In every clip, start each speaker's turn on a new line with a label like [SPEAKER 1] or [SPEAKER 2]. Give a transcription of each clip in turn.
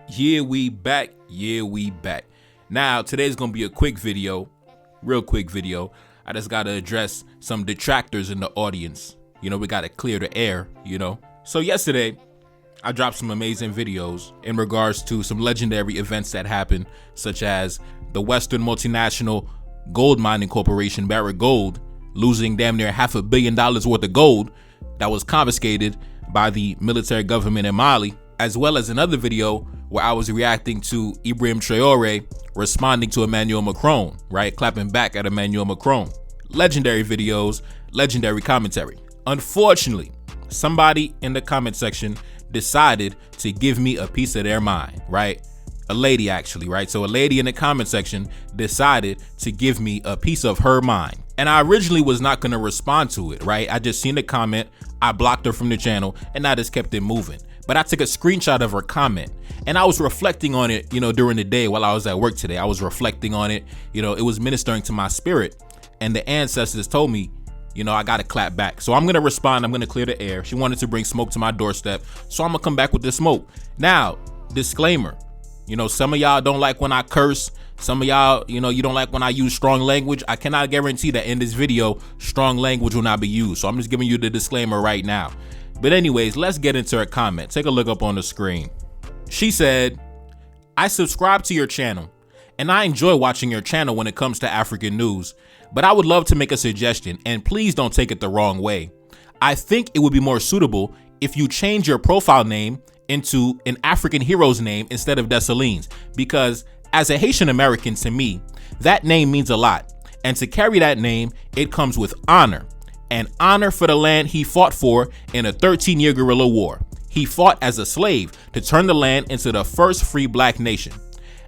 [SPEAKER 1] Yeah, we back. Now, today's gonna be a quick video, real quick video. I just gotta address some detractors in the audience. We gotta clear the air, So yesterday, I dropped some amazing videos in regards to some legendary events that happened, such as the Western multinational gold mining corporation, Barrick Gold, losing damn near $500 million worth of gold that was confiscated by the military government in Mali, as well as another video where I was reacting to Ibrahim Traore responding to Emmanuel Macron, right? Clapping back at Emmanuel Macron. Legendary videos, legendary commentary. Unfortunately, somebody in the comment section decided to give me a piece of their mind, right? A lady actually, right? So a lady in the comment section decided to give me a piece of her mind. And I originally was not going to respond to it, right? I just seen the comment, I blocked her from the channel, and I just kept it moving. But I took a screenshot of her comment and I was reflecting on it, during the day while I was at work today. I was reflecting on it, it was ministering to my spirit. And the ancestors told me, I got to clap back. So I'm going to respond. I'm going to clear the air. She wanted to bring smoke to my doorstep. So I'm going to come back with the smoke. Now, disclaimer, some of y'all don't like when I curse. Some of y'all, you don't like when I use strong language. I cannot guarantee that in this video, strong language will not be used. So I'm just giving you the disclaimer right now. But anyways, let's get into her comment. Take a look up on the screen. She said, I subscribe to your channel and I enjoy watching your channel when it comes to African news, but I would love to make a suggestion and please don't take it the wrong way. I think it would be more suitable if you change your profile name into an African hero's name instead of Dessalines, because as a Haitian American, to me, that name means a lot. And to carry that name, it comes with honor. And honor for the land he fought for in a 13-year guerrilla war. He fought as a slave to turn the land into the first free black nation.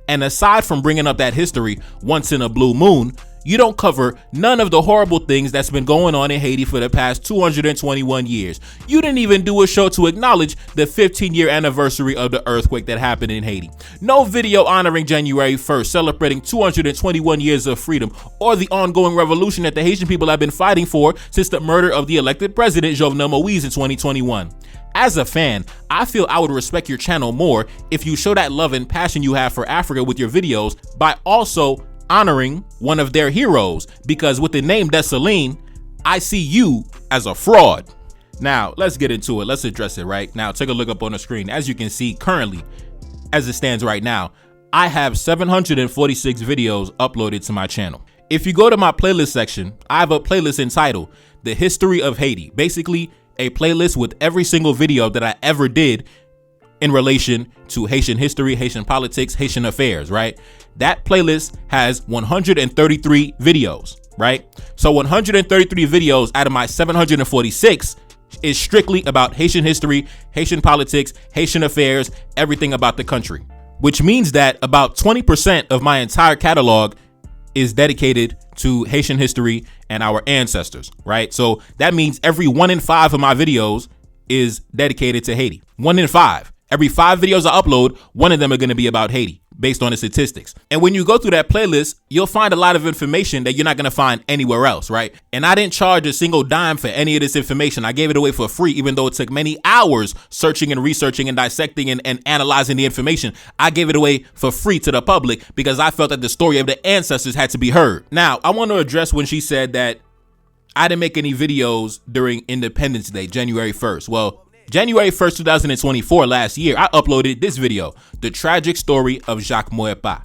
[SPEAKER 1] And aside from bringing up that history once in a blue moon, you don't cover none of the horrible things that's been going on in Haiti for the past 221 years. You didn't even do a show to acknowledge the 15-year anniversary of the earthquake that happened in Haiti. No video honoring January 1st, celebrating 221 years of freedom, or the ongoing revolution that the Haitian people have been fighting for since the murder of the elected president, Jovenel Moïse, in 2021. As a fan, I feel I would respect your channel more if you show that love and passion you have for Africa with your videos by also honoring one of their heroes, because with the name Dessalines, I see you as a fraud. Now, let's get into it. Let's address it right now. Take a look up on the screen. As you can see currently, as it stands right now, I have 746 videos uploaded to my channel. If you go to my playlist section, I have a playlist entitled The History of Haiti, basically a playlist with every single video that I ever did in relation to Haitian history, Haitian politics, Haitian affairs, right? That playlist has 133 videos, right? So 133 videos out of my 746 is strictly about Haitian history, Haitian politics, Haitian affairs, everything about the country, which means that about 20% of my entire catalog is dedicated to Haitian history and our ancestors, right? So that means every 1 in 5 of my videos is dedicated to Haiti. 1 in 5. Every 5 videos I upload, 1 of them are going to be about Haiti based on the statistics. And when you go through that playlist, you'll find a lot of information that you're not going to find anywhere else, right? And I didn't charge a single dime for any of this information. I gave it away for free, even though it took many hours searching and researching and dissecting and analyzing the information. I gave it away for free to the public because I felt that the story of the ancestors had to be heard. Now, I want to address when she said that I didn't make any videos during Independence Day, January 1st. Well, January 1st, 2024, last year, I uploaded this video, The Tragic Story of Jacques Maurepas.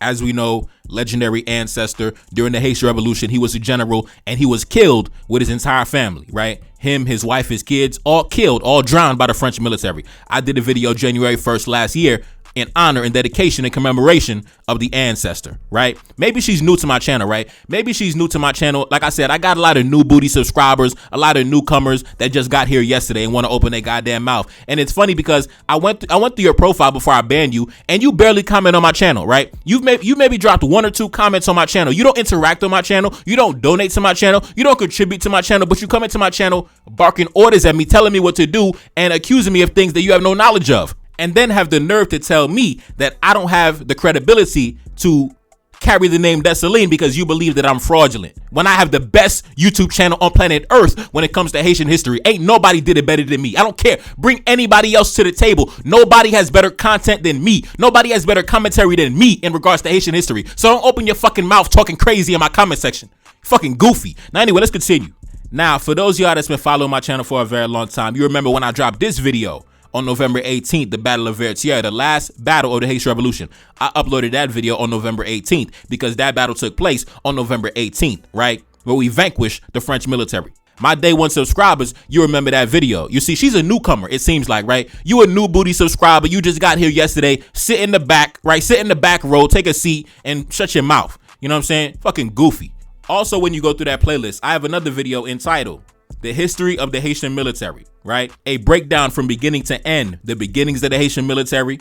[SPEAKER 1] As we know, legendary ancestor during the Haitian Revolution, he was a general and he was killed with his entire family, right? Him, his wife, his kids, all killed, all drowned by the French military. I did a video January 1st last year in honor and dedication and commemoration of the ancestor, right? Maybe she's new to my channel, right? Maybe she's new to my channel. Like I said, I got a lot of new booty subscribers, a lot of newcomers that just got here yesterday and want to open their goddamn mouth. And it's funny because I went through your profile before I banned you, and you barely comment on my channel, right? You maybe dropped 1 or 2 comments on my channel. You don't interact on my channel. You don't donate to my channel. You don't contribute to my channel, but you come into my channel barking orders at me, telling me what to do and accusing me of things that you have no knowledge of. And then have the nerve to tell me that I don't have the credibility to carry the name Dessalines because you believe that I'm fraudulent. When I have the best YouTube channel on planet Earth when it comes to Haitian history, ain't nobody did it better than me. I don't care. Bring anybody else to the table. Nobody has better content than me. Nobody has better commentary than me in regards to Haitian history. So don't open your fucking mouth talking crazy in my comment section. Fucking goofy. Now anyway, let's continue. Now, for those of y'all that's been following my channel for a very long time, you remember when I dropped this video on November 18th, the Battle of Verrette, the last battle of the Haitian Revolution. I uploaded that video on November 18th because that battle took place on November 18th, right? Where we vanquished the French military. My day one subscribers, you remember that video. You see, she's a newcomer, it seems like, right? You a new booty subscriber. You just got here yesterday. Sit in the back, right? Sit in the back row, take a seat, and shut your mouth. You know what I'm saying? Fucking goofy. Also, when you go through that playlist, I have another video entitled The History of the Haitian Military, right? A breakdown from beginning to end, the beginnings of the Haitian military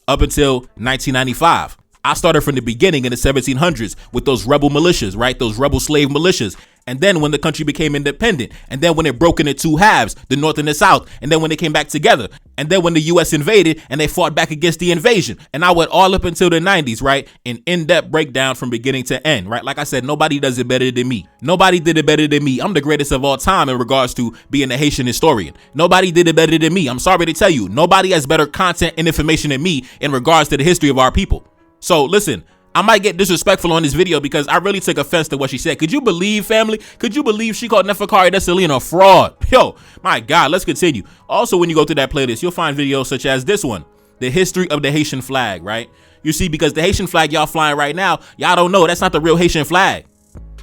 [SPEAKER 1] up until 1995. I started from the beginning in the 1700s with those rebel militias, right? Those rebel slave militias. And then when the country became independent, and then when it broke into two halves, the North and the South, and then when they came back together, and then when the U.S. invaded and they fought back against the invasion. And I went all up until the 90s, right? An in-depth breakdown from beginning to end, right? Like I said, nobody does it better than me. Nobody did it better than me. I'm the greatest of all time in regards to being a Haitian historian. Nobody did it better than me. I'm sorry to tell you, nobody has better content and information than me in regards to the history of our people. So listen, I might get disrespectful on this video because I really took offense to what she said. Could you believe, family? Could you believe she called Neferkare Dessalines a fraud? Yo, my God, let's continue. Also, when you go through that playlist, you'll find videos such as this one, The History of the Haitian Flag, right? You see, because the Haitian flag y'all flying right now, y'all don't know, that's not the real Haitian flag.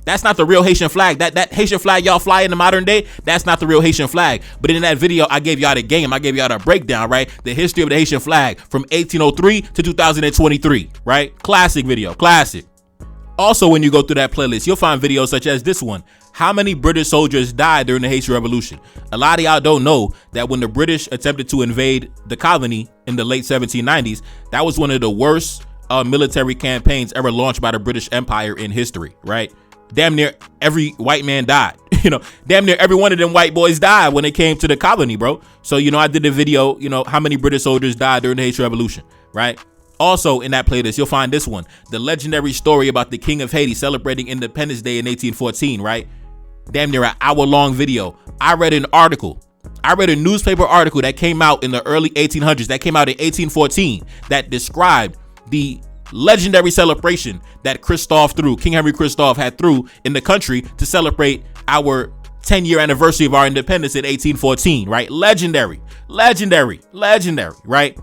[SPEAKER 1] That's not the real Haitian flag. That Haitian flag y'all fly in the modern day, that's not the real Haitian flag. But in that video, I gave y'all the game. I gave y'all the breakdown, right? The history of the Haitian flag from 1803 to 2023, right? Classic video, classic. Also, when you go through that playlist, you'll find videos such as this one. How many British soldiers died during the Haitian Revolution? A lot of y'all don't know that when the British attempted to invade the colony in the late 1790s, that was one of the worst military campaigns ever launched by the British Empire in history, right? Damn near every white man died. Damn near every one of them white boys died when it came to the colony, bro. So, I did a video, how many British soldiers died during the Haitian Revolution, right? Also in that playlist, you'll find this one, the legendary story about the King of Haiti celebrating Independence Day in 1814, right? Damn near an hour-long video. I read an article. I read a newspaper article that came out in the early 1800s, that came out in 1814, that described the legendary celebration that Kristoff threw, King Henry Kristoff had threw in the country to celebrate our 10-year anniversary of our independence in 1814, right? Legendary, right?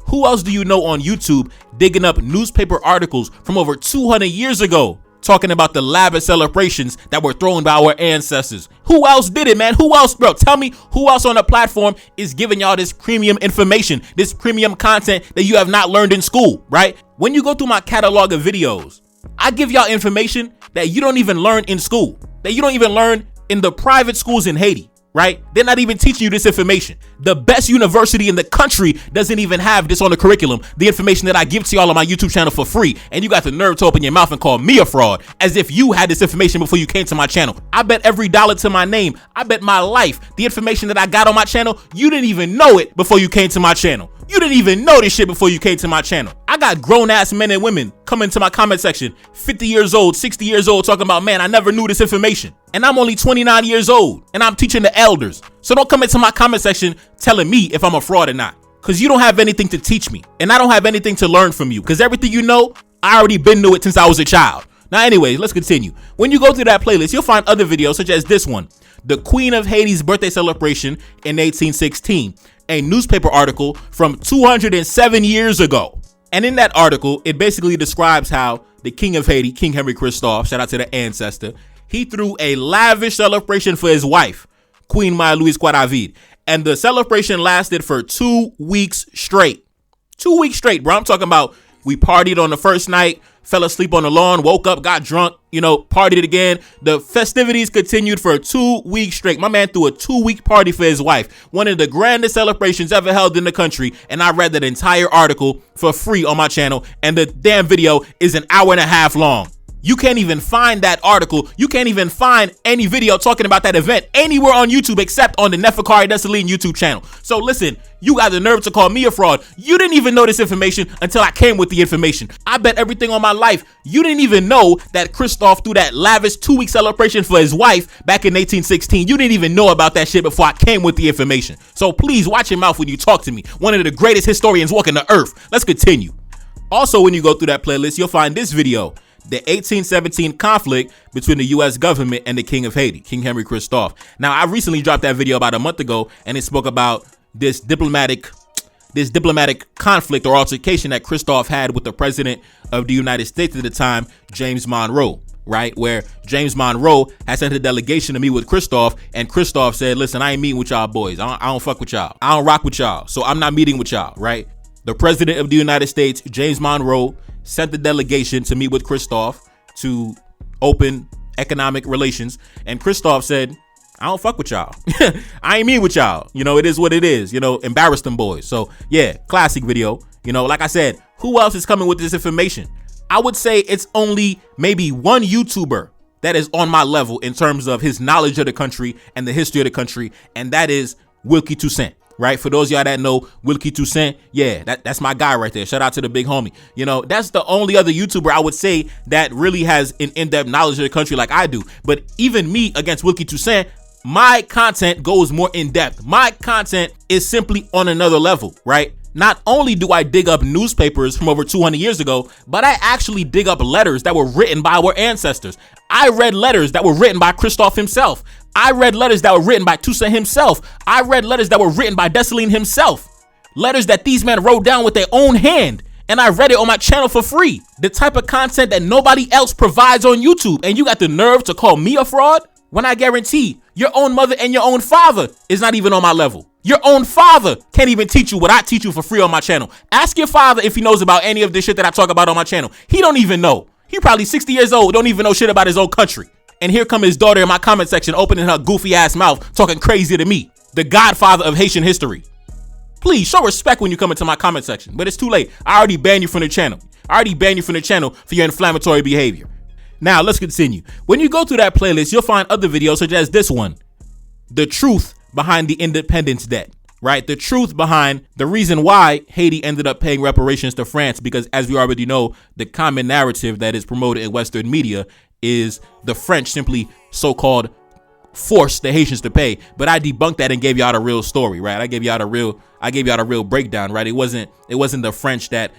[SPEAKER 1] Who else do you know on YouTube digging up newspaper articles from over 200 years ago talking about the lavish celebrations that were thrown by our ancestors? Who else did it, man? Who else, bro? Tell me who else on the platform is giving y'all this premium information, this premium content that you have not learned in school, right? When you go through my catalog of videos, I give y'all information that you don't even learn in school, that you don't even learn in the private schools in Haiti, right? They're not even teaching you this information. The best university in the country doesn't even have this on the curriculum, the information that I give to y'all on my YouTube channel for free, and you got the nerve to open your mouth and call me a fraud, as if you had this information before you came to my channel. I bet every dollar to my name, I bet my life, the information that I got on my channel, you didn't even know it before you came to my channel. You didn't even know this shit before you came to my channel. I got grown-ass men and women coming to my comment section, 50 years old, 60 years old, talking about, man, I never knew this information. And I'm only 29 years old, and I'm teaching the elders. So don't come into my comment section telling me if I'm a fraud or not, because you don't have anything to teach me, and I don't have anything to learn from you, because everything you know, I already been knew it since I was a child. Now, anyways, let's continue. When you go through that playlist, you'll find other videos such as this one, the Queen of Haiti's birthday celebration in 1816, a newspaper article from 207 years ago. And in that article, it basically describes how the King of Haiti, King Henry Kristoff, shout out to the ancestor, he threw a lavish celebration for his wife, Queen Maya Louise Quadavid. And the celebration lasted for 2 weeks straight. 2 weeks straight, bro. I'm talking about we partied on the first night, fell asleep on the lawn, woke up, got drunk, partied again. The festivities continued for 2 weeks straight. My man threw a 2-week party for his wife. One of the grandest celebrations ever held in the country. And I read that entire article for free on my channel. And the damn video is an hour and a half long. You can't even find that article. You can't even find any video talking about that event anywhere on YouTube except on the Neferkare YouTube channel. So listen, you got the nerve to call me a fraud. You didn't even know this information until I came with the information. I bet everything on my life you didn't even know that Kristoff threw that lavish 2-week celebration for his wife back in 1816. You didn't even know about that shit before I came with the information. So please watch your mouth when you talk to me. One of the greatest historians walking the earth. Let's continue. Also, when you go through that playlist, you'll find this video. The 1817 conflict between the U.S. government and the King of Haiti, King Henry Kristoff. Now, I recently dropped that video about a month ago, and it spoke about this diplomatic conflict or altercation that Kristoff had with the president of the United States at the time, James Monroe, right? Where James Monroe had sent a delegation to meet with Kristoff, and Kristoff said, listen, I ain't meeting with y'all boys. I don't fuck with y'all. I don't rock with y'all, so I'm not meeting with y'all, right? The president of the United States, James Monroe, sent the delegation to meet with Kristoff to open economic relations. And Kristoff said, I don't fuck with y'all. I ain't mean with y'all. You know, it is what it is. You know, embarrass them boys. So yeah, classic video. You know, like I said, who else is coming with this information? I would say it's only maybe one YouTuber that is on my level in terms of his knowledge of the country and the history of the country. And that is Wilkie Toussaint. Right? For those of y'all that know Wilkie Toussaint, yeah, that's my guy right there. Shout out to the big homie. You know, that's the only other YouTuber I would say that really has an in-depth knowledge of the country like I do. But even me against Wilkie Toussaint, my content goes more in depth. My content is simply on another level, right? Not only do I dig up newspapers from over 200 years ago, but I actually dig up letters that were written by our ancestors. I read letters that were written by Kristoff himself. I read letters that were written by Toussaint himself. I read letters that were written by Dessalines himself. Letters that these men wrote down with their own hand. And I read it on my channel for free. The type of content that nobody else provides on YouTube. And you got the nerve to call me a fraud? When I guarantee your own mother and your own father is not even on my level. Your own father can't even teach you what I teach you for free on my channel. Ask your father if he knows about any of this shit that I talk about on my channel. He don't even know. He probably 60 years old, don't even know shit about his own country. And here come his daughter in my comment section opening her goofy ass mouth talking crazy to me, the godfather of Haitian history. Please show respect when you come into my comment section, but it's too late. I already banned you from the channel. I already banned you from the channel for your inflammatory behavior. Now let's continue. When you go through that playlist, you'll find other videos such as this one, the truth behind the independence debt, right? The truth behind the reason why Haiti ended up paying reparations to France, because as we already know, the common narrative that is promoted in Western media is the French simply so-called forced the Haitians to pay. But I debunked that and gave y'all the real story, right? I gave y'all the real breakdown, right? It wasn't the French that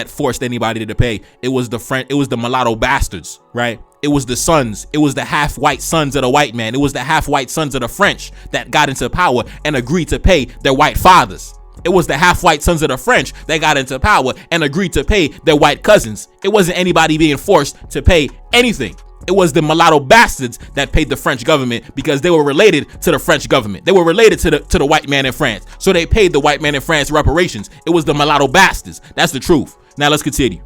[SPEAKER 1] forced anybody to pay. It was the mulatto bastards, right? It was the sons. It was the half-white sons of the white man. It was the half-white sons of the French that got into power and agreed to pay their white fathers. It was the half-white sons of the French that got into power and agreed to pay their white cousins. It wasn't anybody being forced to pay anything. It was the mulatto bastards that paid the French government because they were related to the French government. They were related to the white man in France. So they paid the white man in France reparations. It was the mulatto bastards. That's the truth. Now let's continue.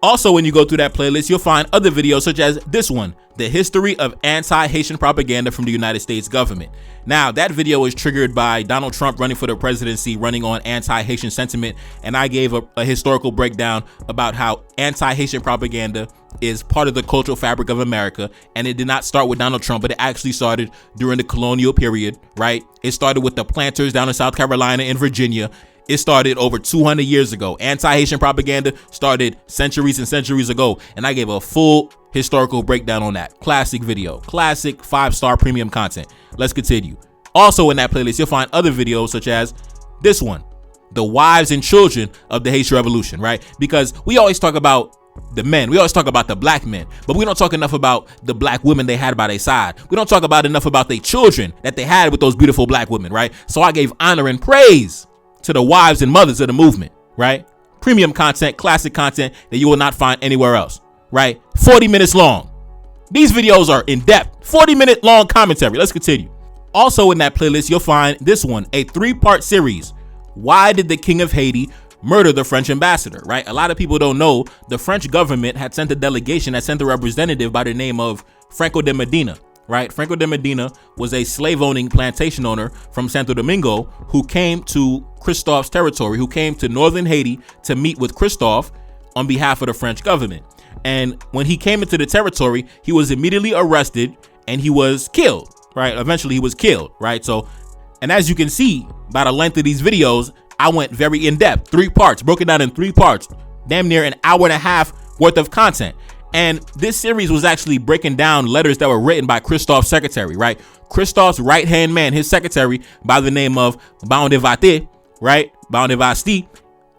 [SPEAKER 1] Also, when you go through that playlist, you'll find other videos such as this one, the history of anti-Haitian propaganda from the United States government. Now, that video is triggered by Donald Trump running for the presidency, running on anti-Haitian sentiment, and I gave a historical breakdown about how anti-Haitian propaganda is part of the cultural fabric of America, and it did not start with Donald Trump, but it actually started during the colonial period, right? It started with the planters down in South Carolina and Virginia. It started over 200 years ago. Anti-Haitian propaganda started centuries and centuries ago, and I gave a full historical breakdown on that. Classic video, classic 5-star premium content. Let's continue. Also in that playlist, you'll find other videos such as this one, the wives and children of the Haitian Revolution, right? Because we always talk about the men, we always talk about the black men, but we don't talk enough about the black women they had by their side. We don't talk about enough about their children that they had with those beautiful black women, right? So I gave honor and praise to the wives and mothers of the movement, right? Premium content, classic content that you will not find anywhere else, right? 40 minutes long. These videos are in depth, 40-minute long commentary. Let's continue. Also in that playlist, you'll find this one, a 3-part series. Why did the King of Haiti murder the French ambassador, right? A lot of people don't know the French government had sent a delegation, that sent a representative by the name of Franco de Medina, right? Franco de Medina was a slave-owning plantation owner from Santo Domingo who came to Kristoff's territory, who came to northern Haiti to meet with Kristoff on behalf of the French government. And when he came into the territory, he was immediately arrested and he was killed, right? Eventually he was killed, right? So, and as you can see by the length of these videos, I went very in depth, 3 parts, broken down in 3 parts, damn near an hour and a half worth of content. And this series was actually breaking down letters that were written by Kristoff's secretary, right? Kristoff's right-hand man, his secretary by the name of Battle, right? Battle.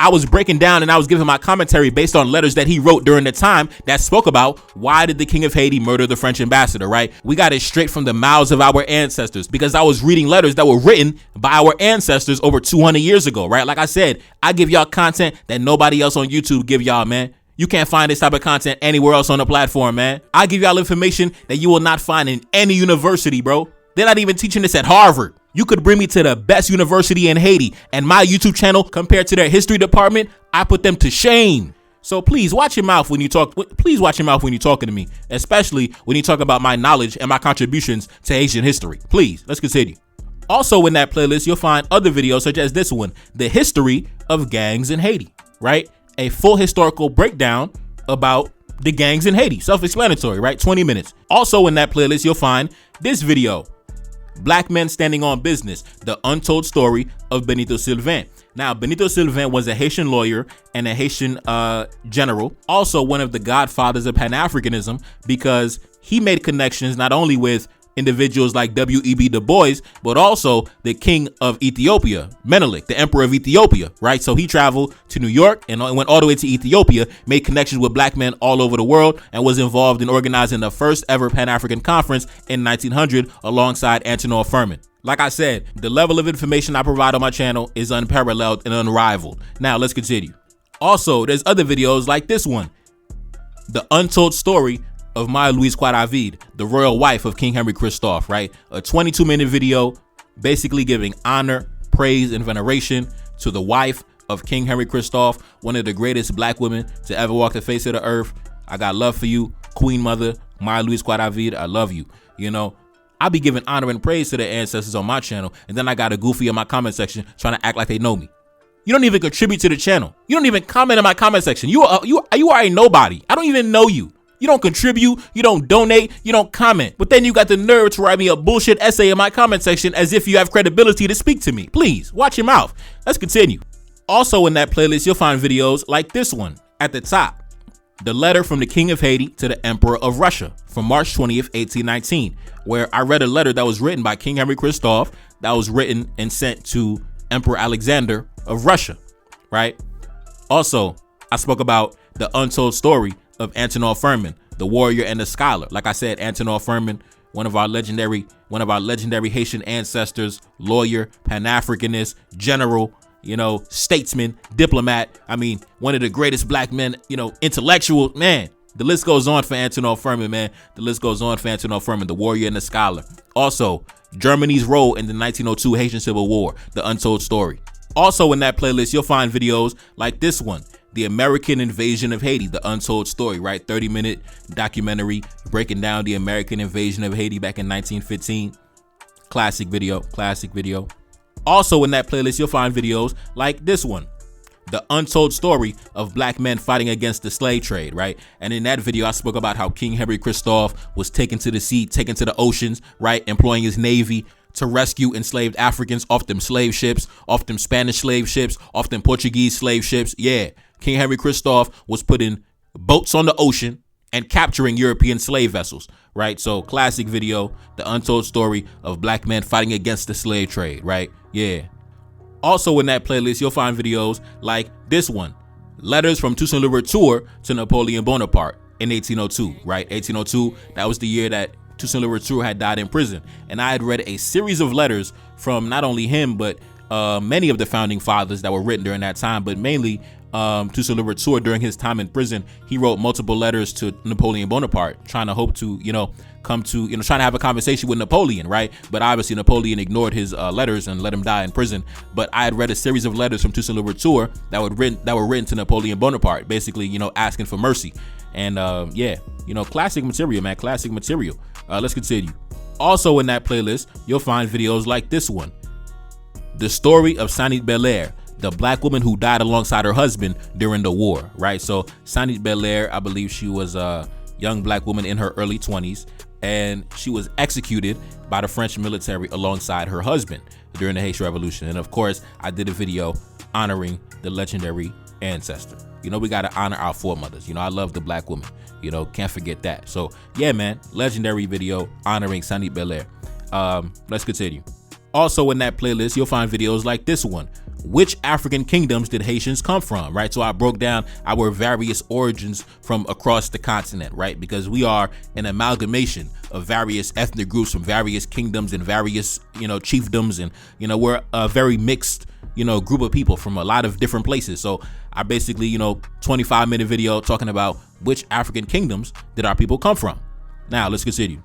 [SPEAKER 1] I was breaking down and I was giving my commentary based on letters that he wrote during the time that spoke about why did the king of Haiti murder the French ambassador, right? We got it straight from the mouths of our ancestors because I was reading letters that were written by our ancestors over 200 years ago, right? Like I said, I give y'all content that nobody else on YouTube give y'all, man. You can't find this type of content anywhere else on the platform, man. I give y'all information that you will not find in any university, bro. They're not even teaching this at Harvard. You could bring me to the best university in Haiti, and my YouTube channel compared to their history department, I put them to shame. So please watch your mouth when you talk. Please watch your mouth when you're talking to me, especially when you talk about my knowledge and my contributions to Haitian history. Please, let's continue. Also in that playlist, you'll find other videos such as this one, The History of Gangs in Haiti, right? A full historical breakdown about the gangs in Haiti. Self-explanatory, right? 20 minutes. Also in that playlist, you'll find this video, Black Men Standing on Business, the untold story of Benito Sylvain. Now, Benito Sylvain was a Haitian lawyer and a Haitian general, also one of the godfathers of Pan-Africanism because he made connections not only with individuals like W.E.B. Du Bois, but also the king of Ethiopia, Menelik, the emperor of Ethiopia, right? So he traveled to New York and went all the way to Ethiopia, made connections with black men all over the world, and was involved in organizing the first ever Pan-African conference in 1900 alongside Antoine Ferman. Like I said, the level of information I provide on my channel is unparalleled and unrivaled. Now let's continue. Also, there's other videos like this one, The Untold Story of Maya Louise Quadavid, the royal wife of King Henry Kristoff, right? A 22-minute video basically giving honor, praise, and veneration to the wife of King Henry Kristoff, one of the greatest black women to ever walk the face of the earth. I got love for you, Queen Mother, Maya Louise Quadavid. I love you. You know, I be giving honor and praise to the ancestors on my channel, and then I got a goofy in my comment section trying to act like they know me. You don't even contribute to the channel. You don't even comment in my comment section. You are a nobody. I don't even know you. You don't contribute, you don't donate, you don't comment. But then you got the nerve to write me a bullshit essay in my comment section as if you have credibility to speak to me. Please, watch your mouth. Let's continue. Also in that playlist, you'll find videos like this one at the top. The letter from the King of Haiti to the Emperor of Russia from March 20th, 1819, where I read a letter that was written by King Henry Kristoff that was written and sent to Emperor Alexander of Russia, right? Also, I spoke about the untold story of Antoine Ferman, the warrior and the scholar. Like I said, Antoine Ferman, one of our legendary Haitian ancestors, lawyer, Pan-Africanist, general, you know, statesman, diplomat. I mean, one of the greatest black men, you know, intellectual, man. The list goes on for Antoine Ferman, man. The list goes on for Antoine Ferman, the warrior and the scholar. Also, Germany's role in the 1902 Haitian Civil War, the untold story. Also in that playlist, you'll find videos like this one, The American Invasion of Haiti, the untold story, right? 30-minute documentary breaking down the American invasion of Haiti back in 1915. Classic video, classic video. Also in that playlist, you'll find videos like this one, The Untold Story of Black Men Fighting Against the Slave Trade, right? And in that video, I spoke about how King Henry Kristoff was taken to the sea, taken to the oceans, right? Employing his navy to rescue enslaved Africans off them slave ships, off them Spanish slave ships, off them Portuguese slave ships. Yeah, King Henry Kristoff was putting boats on the ocean and capturing European slave vessels, right? So classic video, The Untold Story of Black Men Fighting Against the Slave Trade, right? Yeah. Also in that playlist, you'll find videos like this one, Letters from Toussaint Louverture to Napoleon Bonaparte in 1802, right? 1802, that was the year that Toussaint Louverture had died in prison. And I had read a series of letters from not only him, but many of the founding fathers that were written during that time, but mainly Toussaint Louverture during his time in prison. He wrote multiple letters to Napoleon Bonaparte, trying to hope to, trying to have a conversation with Napoleon, right? But obviously Napoleon ignored his letters and let him die in prison. But I had read a series of letters from Toussaint Louverture that were written to Napoleon Bonaparte, basically, asking for mercy. And yeah, classic material, man, classic material. Let's continue. Also in that playlist, you'll find videos like this one, The Story of Belair, the black woman who died alongside her husband during the war, right? So Sanit Belair, I believe she was a young black woman in her early 20s, and she was executed by the French military alongside her husband during the Haitian Revolution. And of course, I did a video honoring the legendary ancestor. You know, we got to honor our foremothers. You know, I love the black woman. You know, can't forget that. So yeah, man, legendary video honoring Sanit Belair. Let's continue. Also in that playlist, you'll find videos like this one. Which African kingdoms did Haitians come from, right? So I broke down our various origins from across the continent, right? Because we are an amalgamation of various ethnic groups from various kingdoms and various, chiefdoms. And, we're a very mixed, group of people from a lot of different places. So I basically, 25-minute video talking about which African kingdoms did our people come from. Now let's continue.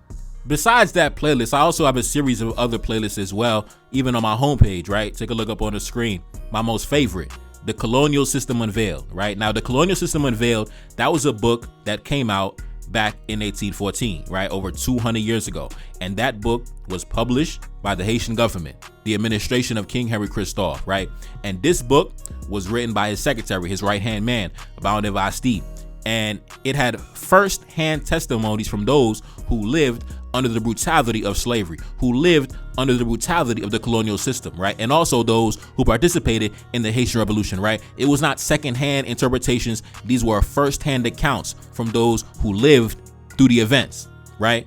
[SPEAKER 1] Besides that playlist, I also have a series of other playlists as well, even on my homepage, right? Take a look up on the screen. My most favorite, The Colonial System Unveiled, right? Now, The Colonial System Unveiled, that was a book that came out back in 1814, right? Over 200 years ago. And that book was published by the Haitian government, the administration of King Henry Kristoff, right? And this book was written by his secretary, his right-hand man, Baron and it had first-hand testimonies from those who lived under the brutality of slavery, who lived under the brutality of the colonial system, right? And also those who participated in the Haitian Revolution, right? It was not second-hand interpretations. These were first-hand accounts from those who lived through the events, right?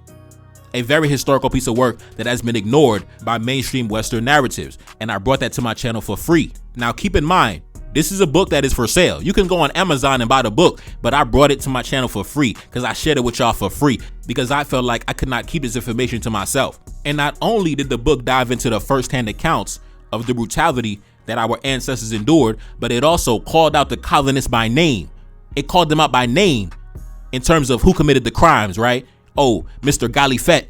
[SPEAKER 1] A very historical piece of work that has been ignored by mainstream Western narratives. And I brought that to my channel for free. Now, keep in mind, this is a book that is for sale. You can go on Amazon and buy the book, but I brought it to my channel for free because I shared it with y'all for free because I felt like I could not keep this information to myself. And not only did the book dive into the first-hand accounts of the brutality that our ancestors endured, but it also called out the colonists by name. It called them out by name in terms of who committed the crimes, right? Oh, Mr. Galifet,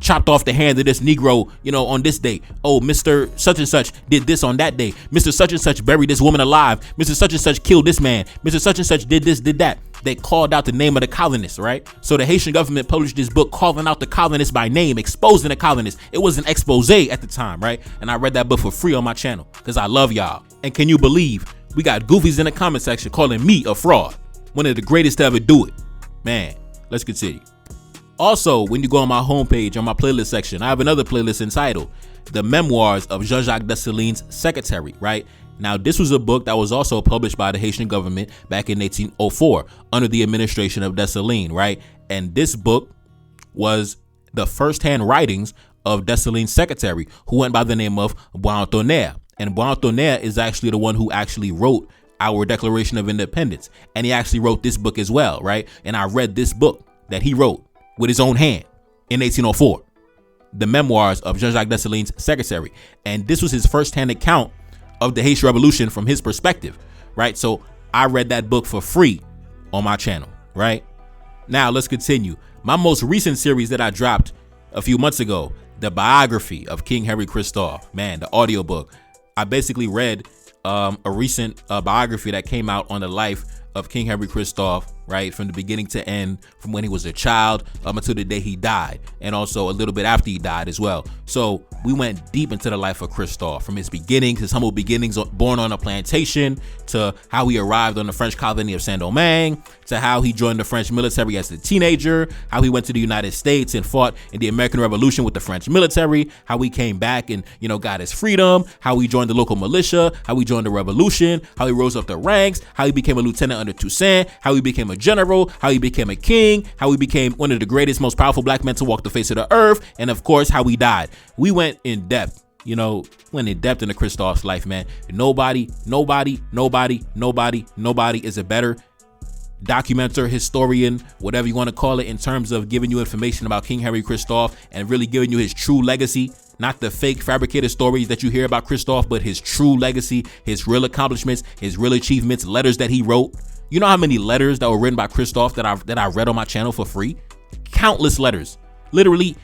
[SPEAKER 1] chopped off the hand of this Negro, on this day. Oh, Mr. Such and such did this on that day. Mr. Such and such buried this woman alive. Mr. Such and such killed this man. Mr. Such and such did this, did that. They called out the name of the colonists, right? So the Haitian government published this book calling out the colonists by name, exposing the colonists. It was an expose at the time, right? And I read that book for free on my channel because I love y'all. And can you believe we got goofies in the comment section calling me a fraud? One of the greatest to ever do it. Man, let's continue. Also, when you go on my homepage, on my playlist section, I have another playlist entitled The Memoirs of Jean-Jacques Dessalines' Secretary, right? Now, this was a book that was also published by the Haitian government back in 1804 under the administration of Dessalines, right? And this book was the first-hand writings of Dessalines' secretary, who went by the name of Antoine. And Antoine is actually the one who actually wrote our Declaration of Independence. And he actually wrote this book as well, right? And I read this book that he wrote with his own hand in 1804, The Memoirs of Jean-Jacques Dessalines' Secretary. And this was his first-hand account of the Haitian Revolution from his perspective, right? So I read that book for free on my channel, right? Now let's continue. My most recent series that I dropped a few months ago, the biography of King Henry Kristoff, man, the audiobook. I basically read a recent biography that came out on the life of King Henry Kristoff, right, from the beginning to end, from when he was a child until the day he died, and also a little bit after he died as well. So we went deep into the life of Kristoff, from his beginnings, his humble beginnings, born on a plantation, to how he arrived on the French colony of Saint-Domingue, to how he joined the French military as a teenager, how he went to the United States and fought in the American Revolution with the French military, how he came back and, got his freedom, how he joined the local militia, how he joined the revolution, how he rose up the ranks, how he became a lieutenant under Toussaint, how he became a general, how he became a king, how he became one of the greatest, most powerful black men to walk the face of the earth, and of course, how he died. We went in depth, went in depth into Kristoff's life, man. Nobody is a better documenter, historian, whatever you want to call it, in terms of giving you information about King Henry Kristoff and really giving you his true legacy. Not the fake fabricated stories that you hear about Kristoff, but his true legacy, his real accomplishments, his real achievements, letters that he wrote. You know how many letters that were written by Kristoff that I read on my channel for free? Countless letters. Literally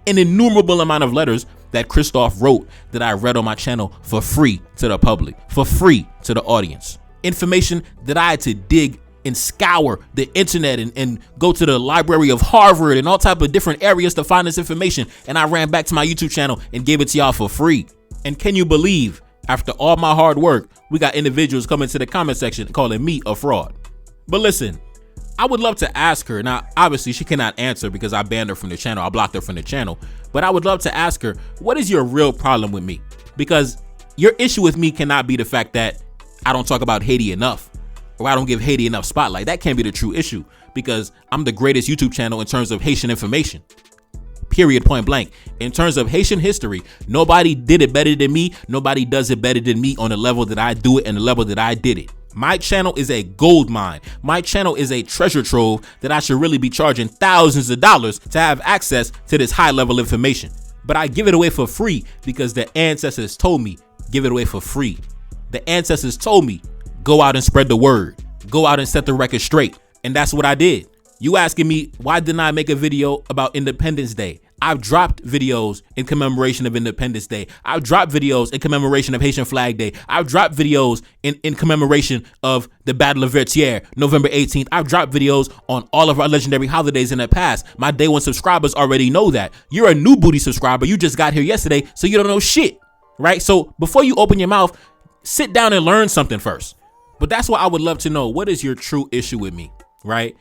[SPEAKER 1] an innumerable amount of letters that Kristoff wrote that I read on my channel for free to the public, for free to the audience. Information that I had to dig and scour the internet and go to the library of Harvard and all type of different areas to find this information. And I ran back to my YouTube channel and gave it to y'all for free. And can you believe After all my hard work, we got individuals coming to the comment section calling me a fraud. But listen, I would love to ask her. Now, obviously, she cannot answer because I banned her from the channel. I blocked her from the channel. But I would love to ask her, what is your real problem with me? Because your issue with me cannot be the fact that I don't talk about Haiti enough or I don't give Haiti enough spotlight. That can't be the true issue because I'm the greatest YouTube channel in terms of Haitian information. Period, point blank. In terms of Haitian history, nobody did it better than me. Nobody does it better than me on the level that I do it and the level that I did it. My channel is a gold mine. My channel is a treasure trove that I should really be charging thousands of dollars to have access to this high level information. But I give it away for free because the ancestors told me, give it away for free. The ancestors told me, go out and spread the word. Go out and set the record straight. And that's what I did. You asking me, why didn't I make a video about Independence Day? I've dropped videos in commemoration of Independence Day. I've dropped videos in commemoration of Haitian Flag Day. I've dropped videos in commemoration of the Battle of Verrette, November 18th. I've dropped videos on all of our legendary holidays in the past. My day one subscribers already know that. You're a new booty subscriber. You just got here yesterday, so you don't know shit, right? So before you open your mouth, sit down and learn something first. But that's why I would love to know, what is your true issue with me, right?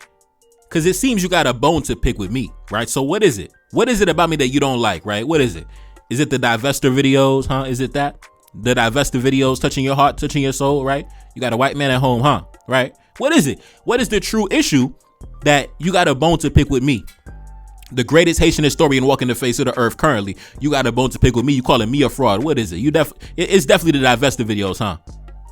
[SPEAKER 1] Because it seems you got a bone to pick with me, right? So what is it? What is it about me that you don't like, right? What is it? Is it the divester videos, huh? Is it that? The divester videos touching your heart, touching your soul, right? You got a white man at home, huh? Right? What is it? What is the true issue that you got a bone to pick with me? The greatest Haitian historian walking the face of the earth currently. You got a bone to pick with me. You calling me a fraud. What is it? It's definitely the divester videos, huh?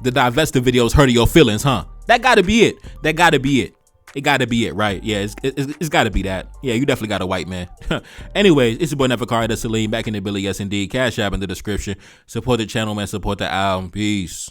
[SPEAKER 1] The divester videos hurting your feelings, huh? That gotta be it. That gotta be it. It gotta be it, right? Yeah, it's gotta be that. Yeah, you definitely got a white man. Anyways, it's your boy Neferkare, that's Celine, back in the Billy, yes indeed. Cash App in the description. Support the channel, man. Support the album. Peace.